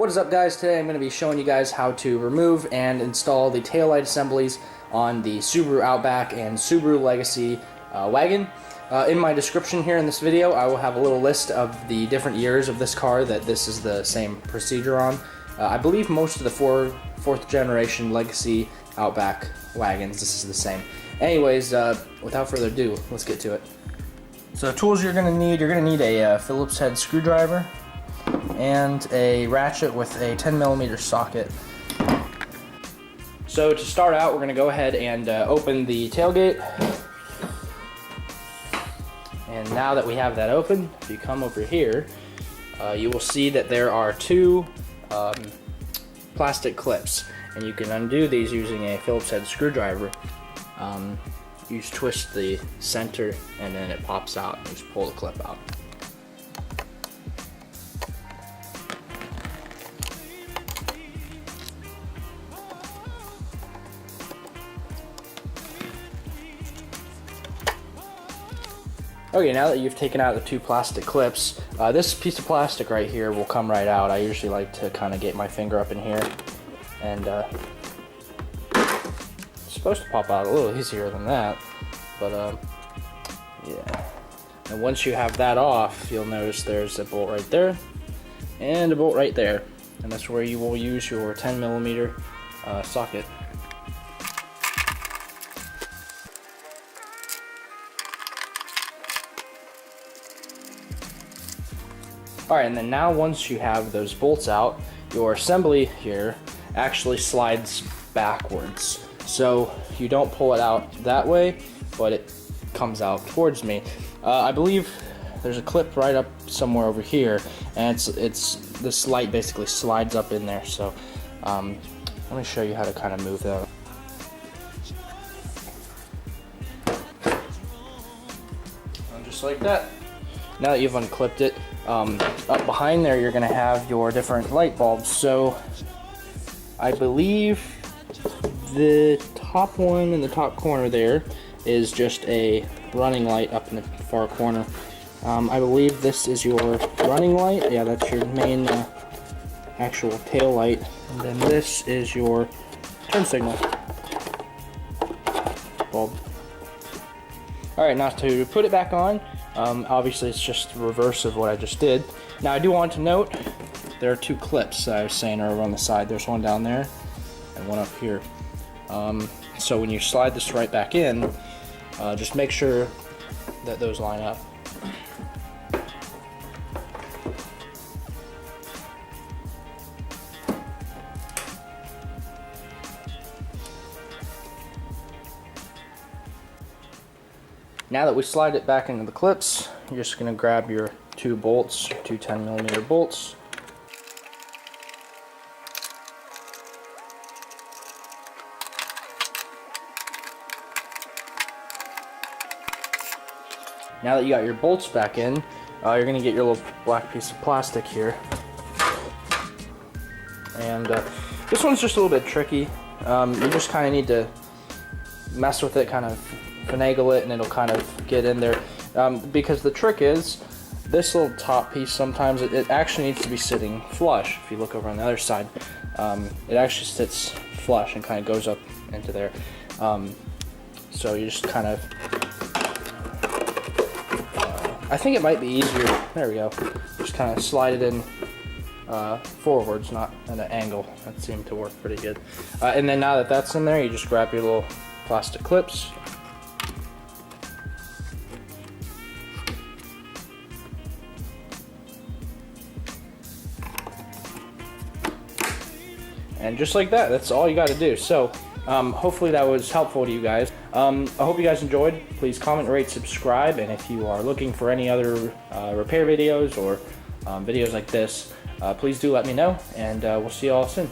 What is up, guys? Today I'm going to be showing you guys how to remove and install the taillight assemblies on the Subaru Outback and Subaru Legacy Wagon. In my description here in this video, I will have a little list of the different years of this car that this is the same procedure on. I believe most of the fourth generation Legacy Outback wagons, this is the same. Anyways, without further ado, let's get to it. So tools you're going to need a Phillips head screwdriver and a ratchet with a 10mm socket. So to start out, we're going to go ahead and open the tailgate. And now that we have that open, if you come over here, you will see that there are two plastic clips, and you can undo these using a Phillips head screwdriver. You just twist the center and then it pops out, and you just pull the clip out. Okay, now that you've taken out the two plastic clips, this piece of plastic right here will come right out. I usually like to kind of get my finger up in here, and it's supposed to pop out a little easier than that, but yeah. And once you have that off, you'll notice there's a bolt right there and a bolt right there, and that's where you will use your 10mm socket. Alright, and then now once you have those bolts out, your assembly here actually slides backwards. So you don't pull it out that way, but it comes out towards me. I believe there's a clip right up somewhere over here, and this light basically slides up in there. So let me show you how to kind of move that. And just like that. Now that you've unclipped it, up behind there you're going to have your different light bulbs. So I believe the top one in the top corner there is just a running light up in the far corner. I believe this is your running light. Yeah, that's your main actual tail light. And then this is your turn signal bulb. Alright, now to put it back on, obviously it's just the reverse of what I just did. Now I do want to note, there are two clips that I was saying are over on the side. There's one down there and one up here. So when you slide this right back in, just make sure that those line up. Now that we slide it back into the clips, you're just going to grab your two bolts, two 10mm bolts. Now that you got your bolts back in, you're going to get your little black piece of plastic here. And this one's just a little bit tricky. You just kind of need to mess with it, kind of finagle it, and it'll kind of get in there. Because the trick is, this little top piece, sometimes it actually needs to be sitting flush. If you look over on the other side, it actually sits flush and kind of goes up into there. So you just kind of, I think it might be easier, there we go, just kind of slide it in forwards, not at an angle. That seemed to work pretty good. And then now that that's in there, you just grab your little plastic clips. And just like that, that's all you got to do. So hopefully that was helpful to you guys. I hope you guys enjoyed. Please comment, rate, subscribe, and if you are looking for any other repair videos or videos like this, please do let me know, and we'll see you all soon.